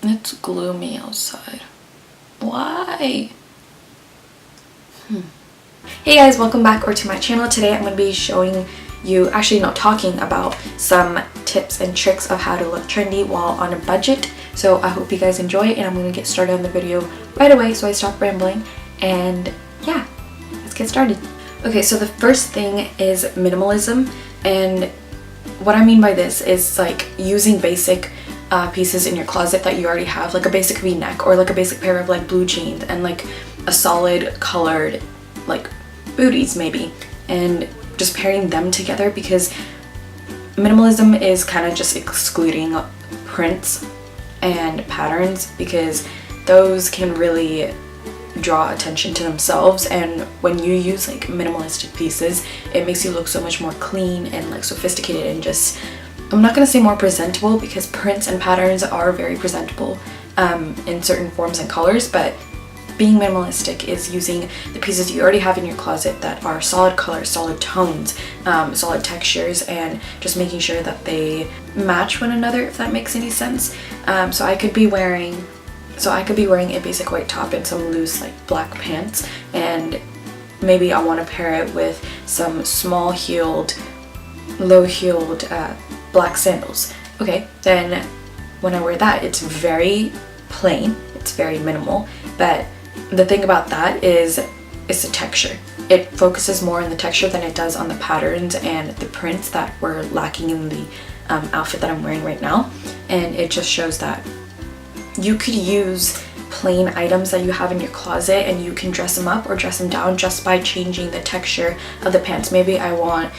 It's gloomy outside. Why? Hey guys, welcome back to my channel. Today I'm going to be showing you, talking about some tips and tricks of how to look trendy while on a budget. So I hope you guys enjoy it, and I'm going to get started on the video right away so I stop rambling. And yeah, let's get started. Okay, so the first thing is minimalism, and what I mean by this is like using basic pieces in your closet that you already have, like a basic v-neck or like a basic pair of like blue jeans and like a solid colored like booties maybe, and just pairing them together, because minimalism is kind of just excluding prints and patterns, because those can really draw attention to themselves, and when you use like minimalistic pieces it makes you look so much more clean and like sophisticated, and just, I'm not gonna say more presentable, because prints and patterns are very presentable in certain forms and colors, but being minimalistic is using the pieces you already have in your closet that are solid colors, solid tones, solid textures, and just making sure that they match one another, if that makes any sense. So I could be wearing a basic white top and some loose like black pants, and maybe I want to pair it with some small-heeled, low-heeled black sandals. Okay, then when I wear that, it's very plain, it's very minimal, but the thing about that is it's the texture. It focuses more on the texture than it does on the patterns and the prints that were lacking in the outfit that I'm wearing right now, and it just shows that you could use plain items that you have in your closet and you can dress them up or dress them down just by changing the texture of the pants. Maybe I want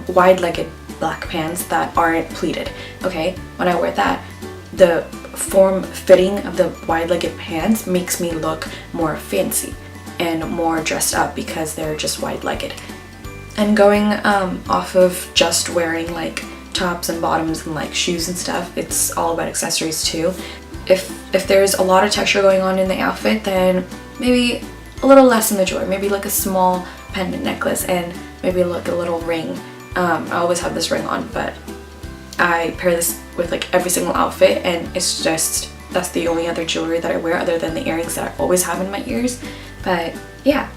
wide-legged black pants that aren't pleated. Okay, when I wear that, the form fitting of the wide-legged pants makes me look more fancy and more dressed up because they're just wide-legged. And going off of just wearing like tops and bottoms and like shoes and stuff, it's all about accessories too. If there's a lot of texture going on in the outfit, then maybe a little less in the jewelry, maybe like a small pendant necklace and maybe like a little ring. I always have this ring on, but I pair this with like every single outfit, and it's just, that's the only other jewelry that I wear other than the earrings that I always have in my ears. But yeah,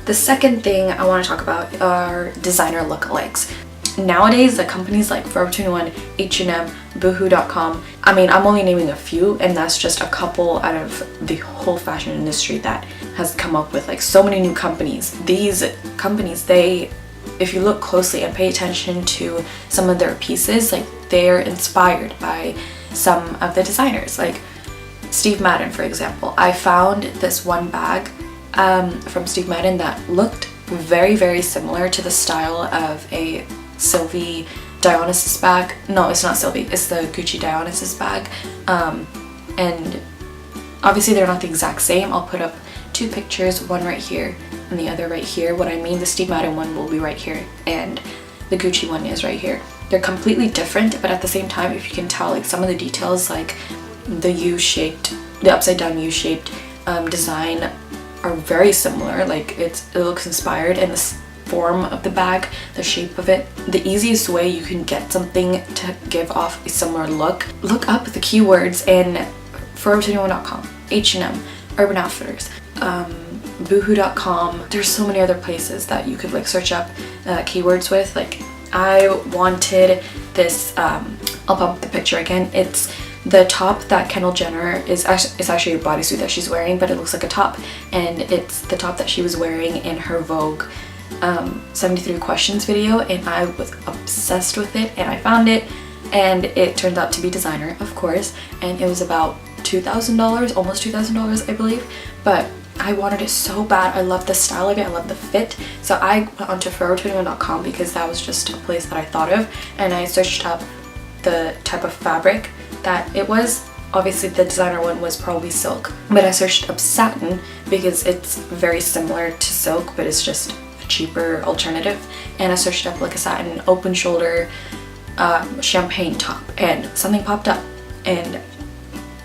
the second thing I want to talk about are designer lookalikes. Nowadays, the companies like Forever 21, H&M, Boohoo.com, I mean, I'm only naming a few, and that's just a couple out of the whole fashion industry that has come up with like so many new companies. These companies, if you look closely and pay attention to some of their pieces, like they're inspired by some of the designers, like Steve Madden, for example. I found this one bag from Steve Madden that looked very, very similar to the style of a Sylvie Dionysus bag. No, it's not Sylvie, it's the Gucci Dionysus bag. And obviously they're not the exact same. I'll put up two pictures, one right here and the other right here. What I mean, the Steve Madden one will be right here and the Gucci one is right here. They're completely different, but at the same time, if you can tell, like some of the details, like the upside down U-shaped design are very similar. Like it looks inspired, and the form of the bag, the shape of it. The easiest way you can get something to give off a similar look up the keywords in forever21.com, H&M, Urban Outfitters, Boohoo.com. There's so many other places that you could like search up keywords with. Like I wanted this, I'll pop up the picture again. It's the top that Kendall Jenner is actually a bodysuit that she's wearing, but it looks like a top, and it's the top that she was wearing in her Vogue 73 questions video, and I was obsessed with it, and I found it, and it turned out to be designer, of course, and it was about $2,000, almost $2,000 I believe, but I wanted it so bad. I love the style of it, I love the fit, so I went onto forever21.com because that was just a place that I thought of, and I searched up the type of fabric that it was. Obviously the designer one was probably silk, but I searched up satin because it's very similar to silk, but it's just a cheaper alternative, and I searched up like a satin open shoulder champagne top, and something popped up, and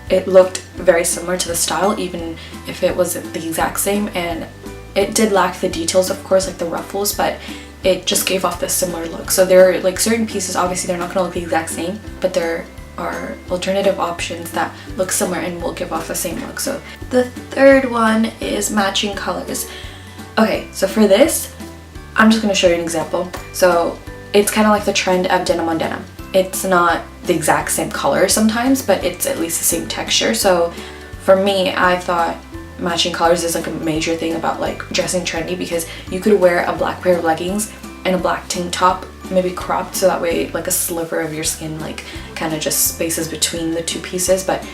it looked very similar to the style, even if it wasn't the exact same, and it did lack the details, of course, like the ruffles, but it just gave off this similar look. So there are like certain pieces, obviously they're not gonna look the exact same, but they're are alternative options that look similar and will give off the same look. So the third one is matching colors. Okay, so for this, I'm just going to show you an example. So it's kind of like the trend of denim on denim. It's not the exact same color sometimes, but it's at least the same texture. So for me, I thought matching colors is like a major thing about like dressing trendy, because you could wear a black pair of leggings and a black tank top, maybe cropped, so that way like a sliver of your skin like kind of just spaces between the two pieces. But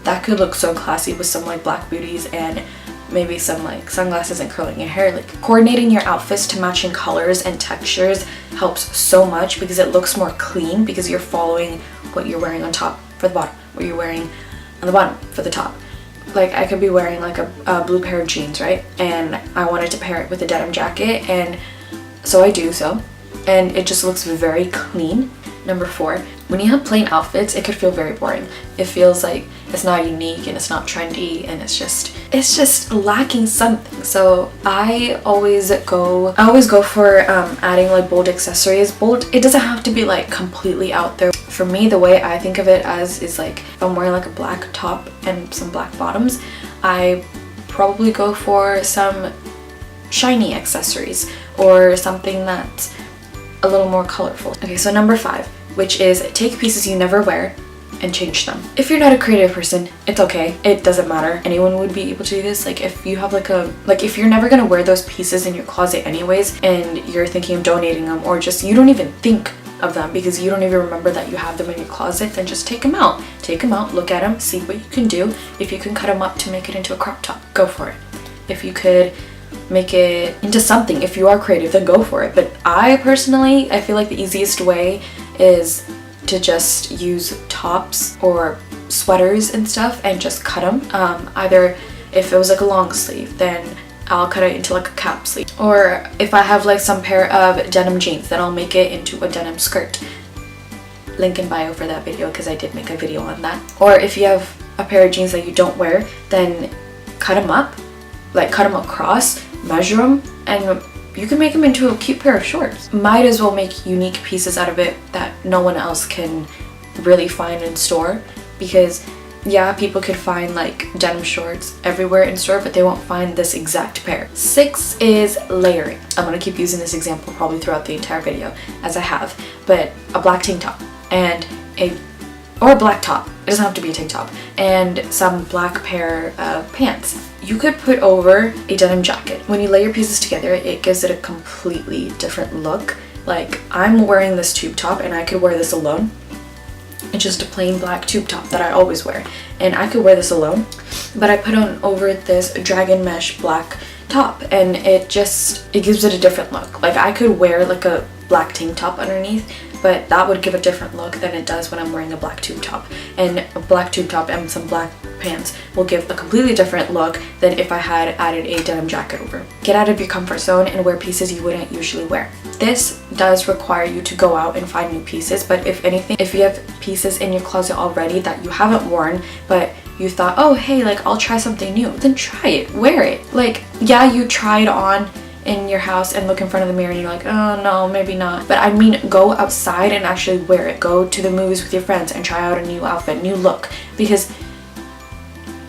that could look so classy with some like black booties and maybe some like sunglasses and curling your hair. Like coordinating your outfits to matching colors and textures helps so much, because it looks more clean, because you're following what you're wearing on top for the bottom, what you're wearing on the bottom for the top. Like I could be wearing like a blue pair of jeans, right? And I wanted to pair it with a denim jacket, and so I do so. And it just looks very clean. Number 4, when you have plain outfits, it could feel very boring. It feels like it's not unique and it's not trendy, and it's just lacking something. So I always go for adding like bold accessories. Bold, it doesn't have to be like completely out there. For me, the way I think of it as is like if I'm wearing like a black top and some black bottoms, I probably go for some shiny accessories or something that's a little more colorful. Okay, so number 5, which is take pieces you never wear and change them. If you're not a creative person, it's okay. It doesn't matter. Anyone would be able to do this. Like if you have if you're never gonna wear those pieces in your closet anyways, and you're thinking of donating them, or just you don't even think of them because you don't even remember that you have them in your closet, then just take them out. Take them out, look at them, see what you can do. If you can cut them up to make it into a crop top, go for it. If you could make it into something, if you are creative, then go for it. But I personally, I feel like the easiest way is to just use tops or sweaters and stuff and just cut them. Either if it was like a long sleeve, then I'll cut it into like a cap sleeve, or if I have like some pair of denim jeans, then I'll make it into a denim skirt. Link in bio for that video, because I did make a video on that. Or if you have a pair of jeans that you don't wear, then cut them up, like cut them across, measure them, and you can make them into a cute pair of shorts. Might as well make unique pieces out of it that no one else can really find in store, because yeah, people could find like denim shorts everywhere in store, but they won't find this exact pair. 6 is layering. I'm gonna keep using this example probably throughout the entire video, as I have, but a black tank top and a black top, it doesn't have to be a tank top, and some black pair of pants. You could put over a denim jacket. When you layer pieces together, it gives it a completely different look. Like I'm wearing this tube top and I could wear this alone. It's just a plain black tube top that I always wear, and I could wear this alone, but I put on over this dragon mesh black top, and it gives it a different look. Like I could wear like a black tank top underneath, but that would give a different look than it does when I'm wearing a black tube top. And a black tube top and some black pants will give a completely different look than if I had added a denim jacket over. Get out of your comfort zone and wear pieces you wouldn't usually wear. This does require you to go out and find new pieces, but if anything, if you have pieces in your closet already that you haven't worn, but you thought, oh hey, like I'll try something new, then try it, wear it. Like yeah, you try it on in your house and look in front of the mirror and you're like, oh no, maybe not. But I mean, go outside and actually wear it. Go to the movies with your friends and try out a new outfit, new look. Because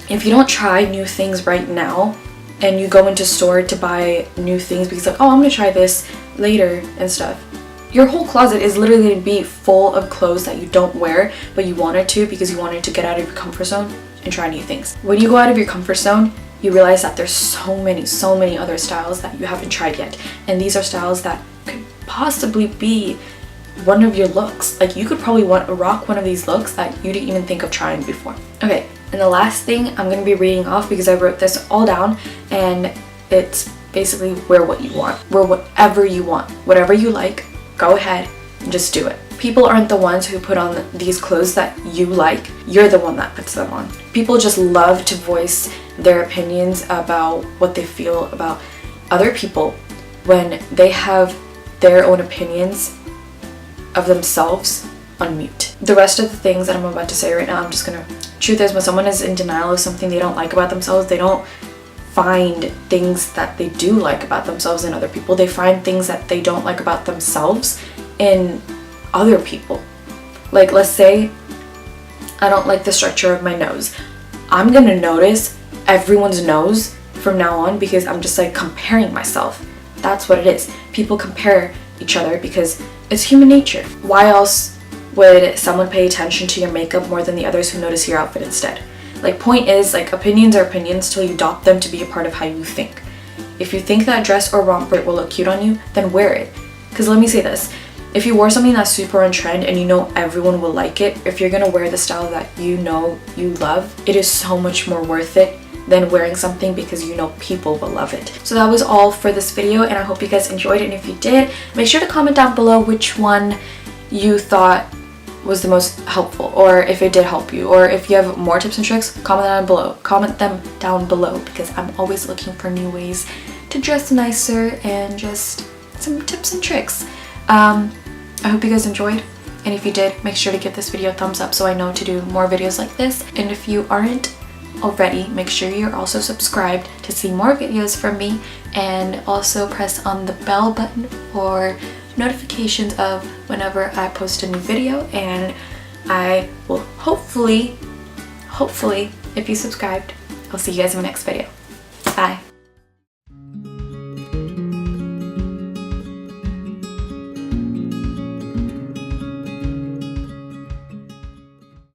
if you don't try new things right now and you go into store to buy new things because like, oh, I'm gonna try this later and stuff, your whole closet is literally going to be full of clothes that you don't wear, but you wanted to because you wanted to get out of your comfort zone and try new things. When you go out of your comfort zone, you realize that there's so many other styles that you haven't tried yet. And these are styles that could possibly be one of your looks. Like you could probably rock one of these looks that you didn't even think of trying before. Okay, and the last thing I'm going to be reading off, because I wrote this all down, and it's basically wear what you want. Wear whatever you want. Whatever you like, go ahead and just do it. People aren't the ones who put on these clothes that you like. You're the one that puts them on. People just love to voice their opinions about what they feel about other people when they have their own opinions of themselves on mute. The rest of the things that I'm about to say right now, I'm just gonna... Truth is, when someone is in denial of something they don't like about themselves, they don't find things that they do like about themselves in other people. They find things that they don't like about themselves in other people. Like, let's say I don't like the structure of my nose. I'm gonna notice everyone's nose from now on because I'm just like comparing myself. That's what it is. People compare each other because it's human nature. Why else would someone pay attention to your makeup more than the others who notice your outfit instead? Like, point is, like, opinions are opinions till you adopt them to be a part of how you think. If you think that dress or romper will look cute on you, then wear it. Because let me say this, if you wore something that's super on trend and you know everyone will like it, if you're gonna wear the style that you know you love, it is so much more worth it than wearing something because you know people will love it. So that was all for this video, and I hope you guys enjoyed it. And if you did, make sure to comment down below which one you thought was the most helpful, or if it did help you, or if you have more tips and tricks, comment them down below because I'm always looking for new ways to dress nicer and just some tips and tricks. I hope you guys enjoyed, and if you did, make sure to give this video a thumbs up so I know to do more videos like this. And if you aren't already, make sure you're also subscribed to see more videos from me, and also press on the bell button for notifications of whenever I post a new video. And I will hopefully, if you subscribed, I'll see you guys in my next video. Bye.